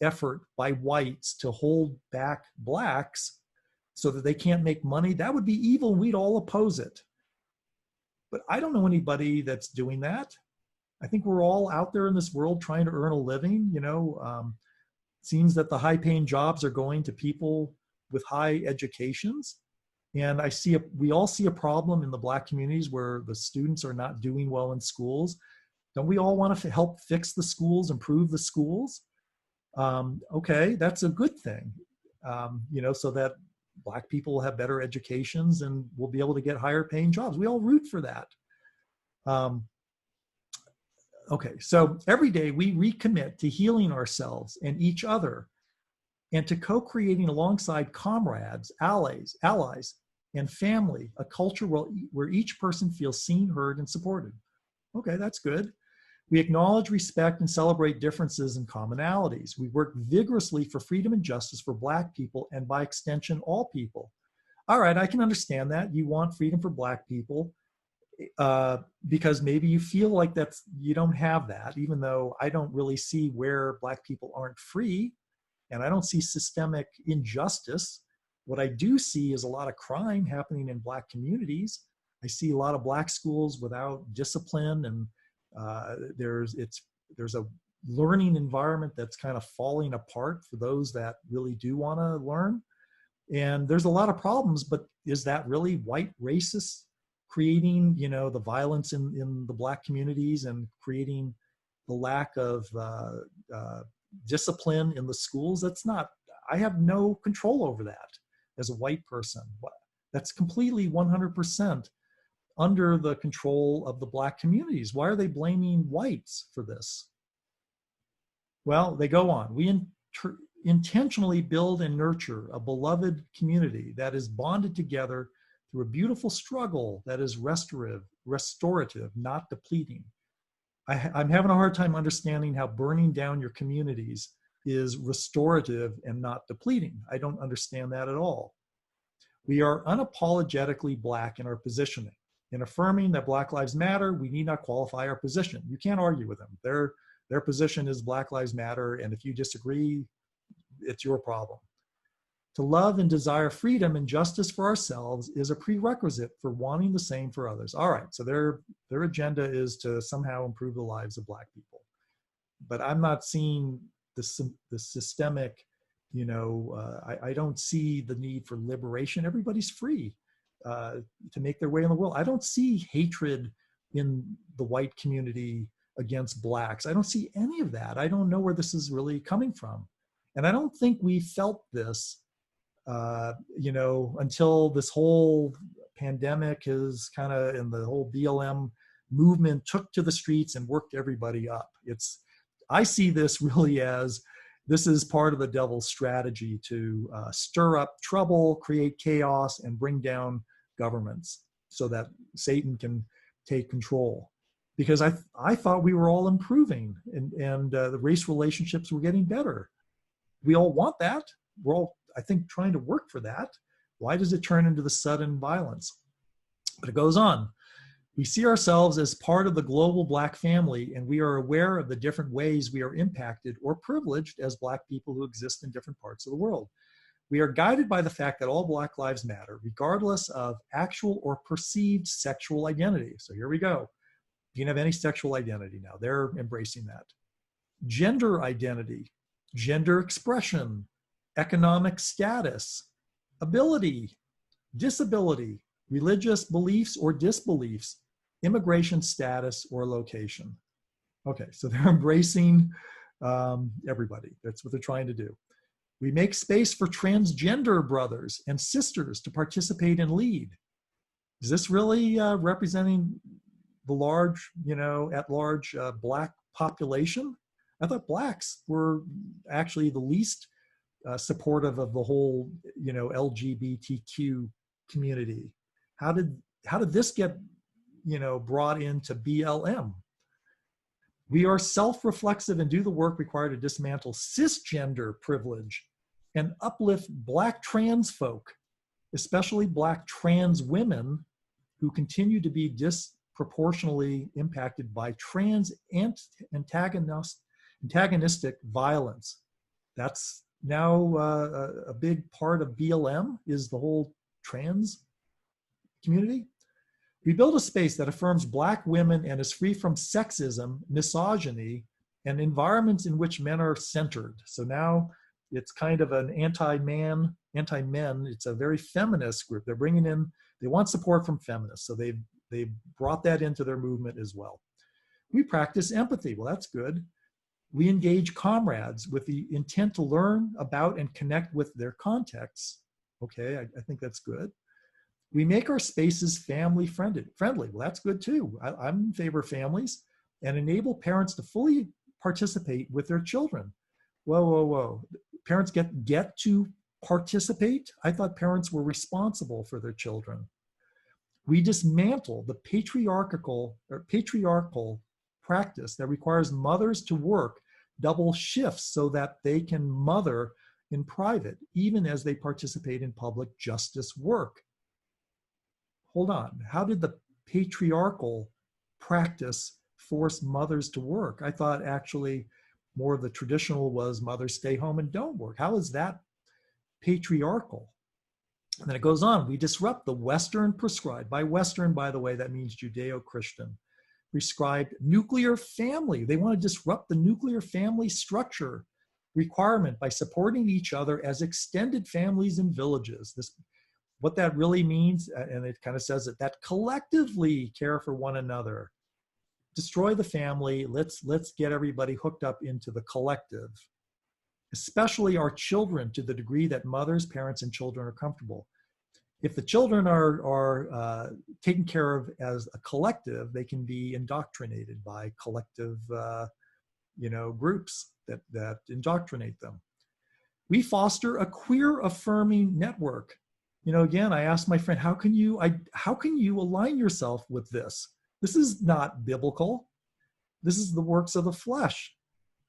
effort by whites to hold back Blacks so that they can't make money, that would be evil. We'd all oppose it. But I don't know anybody that's doing that. I think we're all out there in this world trying to earn a living. Seems that the high-paying jobs are going to people with high educations. And we all see a problem in the Black communities where the students are not doing well in schools. Don't we all want to help fix the schools, improve the schools? Okay, that's a good thing, so that Black people will have better educations and will be able to get higher paying jobs. We all root for that. Okay, so every day we recommit to healing ourselves and each other and to co-creating alongside comrades, allies, and family, a culture where each person feels seen, heard, and supported. Okay, that's good. We acknowledge, respect, and celebrate differences and commonalities. We work vigorously for freedom and justice for Black people and by extension, all people. All right, I can understand that. You want freedom for Black people because maybe you feel like you don't have that, even though I don't really see where Black people aren't free, and I don't see systemic injustice. What I do see is a lot of crime happening in Black communities. I see a lot of Black schools without discipline, and there's a learning environment that's kind of falling apart for those that really do want to learn. And there's a lot of problems, but is that really white racists creating, the violence in the Black communities and creating the lack of discipline in the schools? That's not, I have no control over that as a white person. That's completely 100% under the control of the black communities. Why are they blaming whites for this? Well, they go on. We intentionally build and nurture a beloved community that is bonded together through a beautiful struggle that is restorative, not depleting. I'm having a hard time understanding how burning down your communities is restorative and not depleting. I don't understand that at all. We are unapologetically black in our positioning. In affirming that Black Lives Matter, we need not qualify our position. You can't argue with them. Their position is Black Lives Matter, and if you disagree, it's your problem. To love and desire freedom and justice for ourselves is a prerequisite for wanting the same for others. All right, so their agenda is to somehow improve the lives of black people. But I'm not seeing the systemic, I don't see the need for liberation. Everybody's free to make their way in the world. I don't see hatred in the white community against blacks. I don't see any of that. I don't know where this is really coming from. And I don't think we felt this until this whole pandemic is kind of, and the whole BLM movement took to the streets and worked everybody up. I see this really as, this is part of the devil's strategy to stir up trouble, create chaos, and bring down governments so that Satan can take control. Because I thought we were all improving and the race relationships were getting better. We all want that. We're all, I think, trying to work for that. Why does it turn into the sudden violence? But it goes on. We see ourselves as part of the global black family, and we are aware of the different ways we are impacted or privileged as black people who exist in different parts of the world. We are guided by the fact that all Black lives matter, regardless of actual or perceived sexual identity. So here we go. You can have any sexual identity now. They're embracing that. Gender identity, gender expression, economic status, ability, disability, religious beliefs or disbeliefs, immigration status or location. Okay, so they're embracing everybody. That's what they're trying to do. We make space for transgender brothers and sisters to participate and lead. Is this really representing the large, at-large black population? I thought blacks were actually the least supportive of the whole, LGBTQ community. How did this get, brought into BLM? We are self-reflexive and do the work required to dismantle cisgender privilege and uplift black trans folk, especially black trans women who continue to be disproportionately impacted by trans antagonistic violence. That's now a big part of BLM, is the whole trans community. We build a space that affirms black women and is free from sexism, misogyny, and environments in which men are centered. So now it's kind of an anti-men. It's a very feminist group. They're bringing in, they want support from feminists. So they've brought that into their movement as well. We practice empathy. Well, that's good. We engage comrades with the intent to learn about and connect with their contexts. Okay, I think that's good. We make our spaces family friendly. Well, that's good too. I'm in favor of families, and enable parents to fully participate with their children. Whoa. Parents get to participate? I thought parents were responsible for their children. We dismantle the patriarchal practice that requires mothers to work double shifts so that they can mother in private, even as they participate in public justice work. Hold on, how did the patriarchal practice force mothers to work? I thought actually more of the traditional was mothers stay home and don't work. How is that patriarchal? And then it goes on, we disrupt the Western prescribed, by Western, by the way, that means Judeo-Christian, prescribed nuclear family. They want to disrupt the nuclear family structure requirement by supporting each other as extended families and villages. What that really means, and it kind of says it, that collectively care for one another. Destroy the family, let's get everybody hooked up into the collective, especially our children, to the degree that mothers, parents, and children are comfortable. If the children are taken care of as a collective, they can be indoctrinated by collective, groups that indoctrinate them. We foster a queer affirming network. Again, I asked my friend, how can you align yourself with this? This is not biblical. This is the works of the flesh.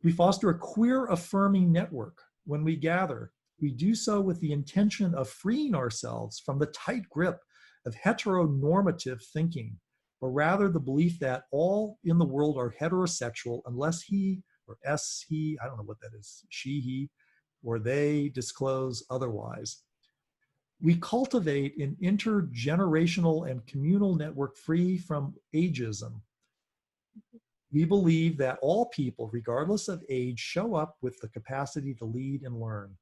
We foster a queer affirming network. When we gather, we do so with the intention of freeing ourselves from the tight grip of heteronormative thinking, but rather the belief that all in the world are heterosexual unless he or he, I don't know what that is, she, he, or they disclose otherwise. We cultivate an intergenerational and communal network free from ageism. We believe that all people, regardless of age, show up with the capacity to lead and learn.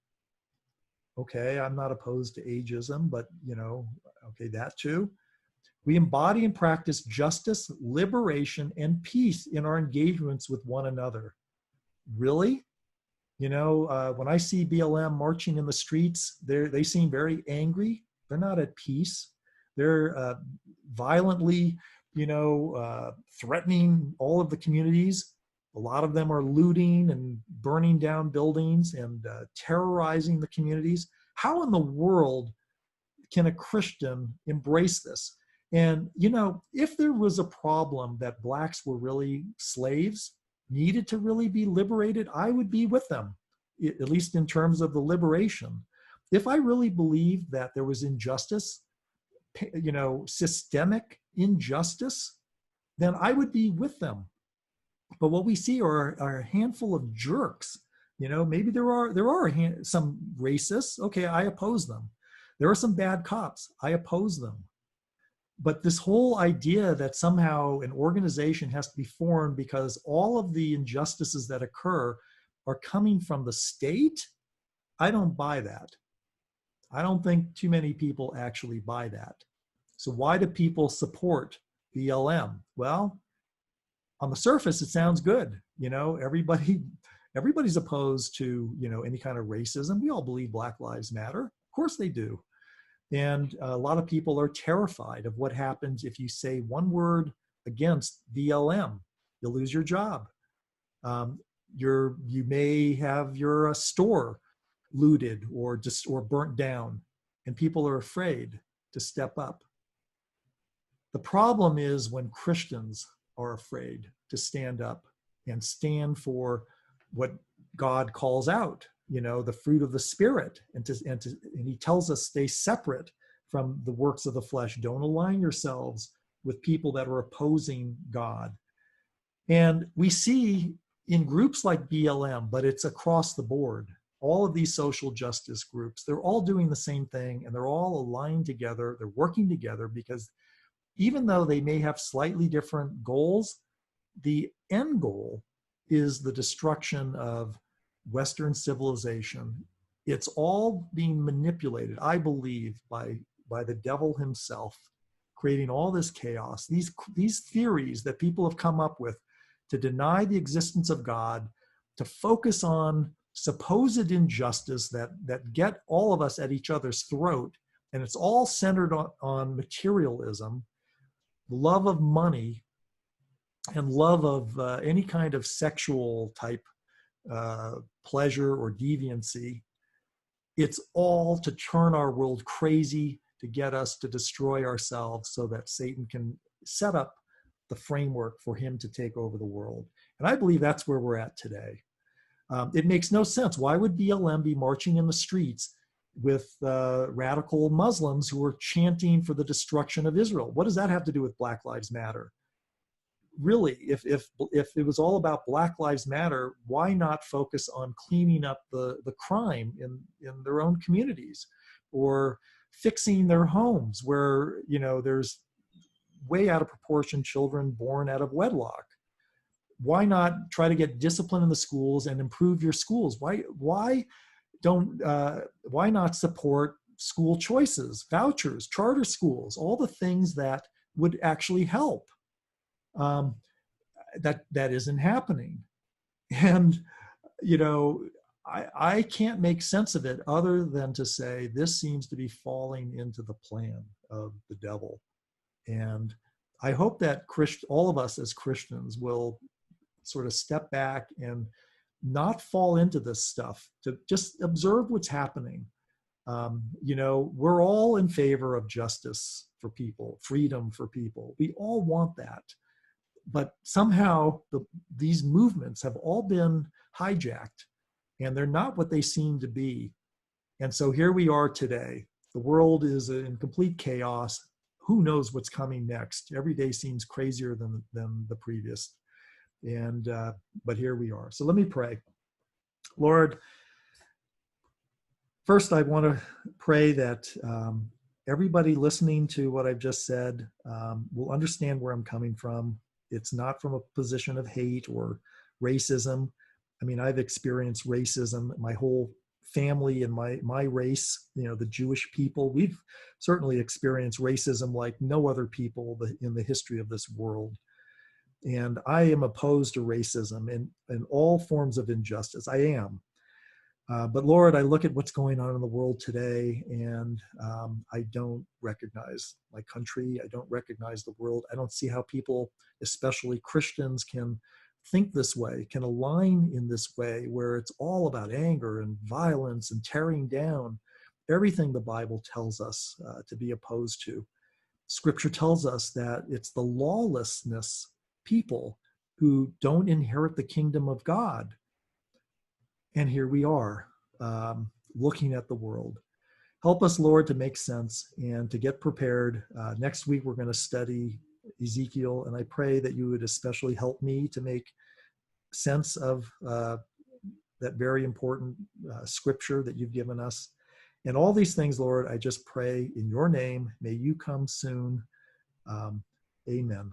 Okay, I'm not opposed to ageism, but okay, that too. We embody and practice justice, liberation, and peace in our engagements with one another. Really? When I see BLM marching in the streets, they seem very angry. They're not at peace. They're violently, threatening all of the communities. A lot of them are looting and burning down buildings and terrorizing the communities. How in the world can a Christian embrace this? And, if there was a problem that blacks were really slaves, needed to really be liberated, I would be with them, at least in terms of the liberation. If I really believed that there was injustice, systemic injustice, then I would be with them. But what we see are a handful of jerks. Maybe there are some racists. Okay, I oppose them. There are some bad cops. I oppose them. But this whole idea that somehow an organization has to be formed because all of the injustices that occur are coming from the state, I don't buy that. I don't think too many people actually buy that. So why do people support BLM? Well, on the surface, it sounds good. Everybody's opposed to, any kind of racism. We all believe Black Lives Matter. Of course they do. And a lot of people are terrified of what happens if you say one word against BLM. You'll lose your job. You may have your store looted or burnt down, and people are afraid to step up. The problem is when Christians are afraid to stand up and stand for what God calls out, the fruit of the Spirit, and he tells us stay separate from the works of the flesh. Don't align yourselves with people that are opposing God. And we see in groups like BLM, but it's across the board, all of these social justice groups, they're all doing the same thing, and they're all aligned together. They're working together because even though they may have slightly different goals, the end goal is the destruction of Western civilization. It's all being manipulated, I believe, by the devil himself, creating all this chaos, these theories that people have come up with to deny the existence of God, to focus on supposed injustice that get all of us at each other's throat. And it's all centered on materialism, love of money, and love of any kind of sexual type pleasure or deviancy. It's all to turn our world crazy, to get us to destroy ourselves so that Satan can set up the framework for him to take over the world. And I believe that's where we're at today. It makes no sense. Why would BLM be marching in the streets with radical Muslims who are chanting for the destruction of Israel? What does that have to do with Black Lives Matter? Really, if it was all about Black Lives Matter, why not focus on cleaning up the crime in their own communities, or fixing their homes where there's way out of proportion children born out of wedlock? Why not try to get discipline in the schools and improve your schools? Why not support school choices, vouchers, charter schools, all the things that would actually help? That isn't happening. And I can't make sense of it other than to say this seems to be falling into the plan of the devil. And I hope that all of us as Christians will sort of step back and not fall into this stuff, to just observe what's happening. We're all in favor of justice for people, freedom for people. We all want that. But somehow these movements have all been hijacked, and they're not what they seem to be. And so here we are today. The world is in complete chaos. Who knows what's coming next? Every day seems crazier than the previous. But here we are. So let me pray. Lord, first I want to pray that everybody listening to what I've just said will understand where I'm coming from. It's not from a position of hate or racism. I mean, I've experienced racism. My whole family and my race, the Jewish people, we've certainly experienced racism like no other people in the history of this world. And I am opposed to racism and all forms of injustice. I am. But Lord, I look at what's going on in the world today, and I don't recognize my country. I don't recognize the world. I don't see how people, especially Christians, can think this way, can align in this way where it's all about anger and violence and tearing down everything the Bible tells us to be opposed to. Scripture tells us that it's the lawlessness people who don't inherit the kingdom of God. And here we are, looking at the world. Help us, Lord, to make sense and to get prepared. Next week, we're going to study Ezekiel, and I pray that you would especially help me to make sense of that very important scripture that you've given us. And all these things, Lord, I just pray in your name. May you come soon. Amen.